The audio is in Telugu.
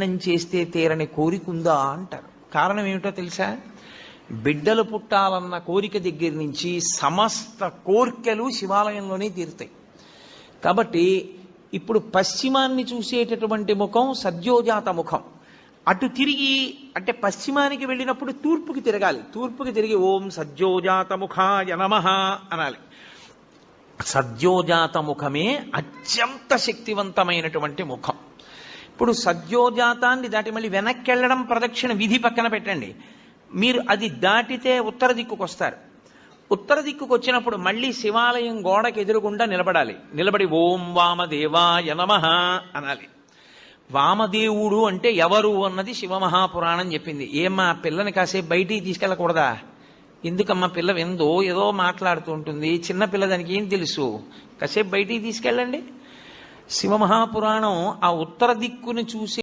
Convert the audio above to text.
చేస్తే తీరని కోరిక ఉందా అంటారు. కారణం ఏమిటో తెలుసా? బిడ్డలు పుట్టాలన్న కోరిక దగ్గర నుంచి సమస్త కోర్కెలు శివాలయంలోనే తీరుతాయి. కాబట్టి ఇప్పుడు పశ్చిమాన్ని చూసేటటువంటి ముఖం సద్యోజాత ముఖం. అటు తిరిగి అంటే పశ్చిమానికి వెళ్ళినప్పుడు తూర్పుకి తిరగాలి. తూర్పుకి తిరిగి ఓం సద్యోజాత ముఖాయ నమః అనాలి. సద్యోజాత ముఖమే అత్యంత శక్తివంతమైనటువంటి ముఖం. ఇప్పుడు సద్యోజాతాన్ని దాటి మళ్ళీ వెనక్కి వెళ్ళడం ప్రదక్షిణ విధి పక్కన పెట్టండి. మీరు అది దాటితే ఉత్తర దిక్కుకు వస్తారు. ఉత్తర దిక్కుకు వచ్చినప్పుడు మళ్ళీ శివాలయం గోడకి ఎదురుగుండా నిలబడాలి. నిలబడి ఓం వామదేవాయ నమః అనాలి. వామదేవుడు అంటే ఎవరు అన్నది శివమహాపురాణం చెప్పింది. ఏమ్మా పిల్లని కాసేపు బయటికి తీసుకెళ్ళకూడదా? ఎందుకమ్మా పిల్ల విందో ఏదో మాట్లాడుతూ ఉంటుంది, చిన్నపిల్ల దానికి ఏం తెలుసు, కాసేపు బయటికి తీసుకెళ్ళండి. శివమహాపురాణం ఆ ఉత్తర దిక్కుని చూసి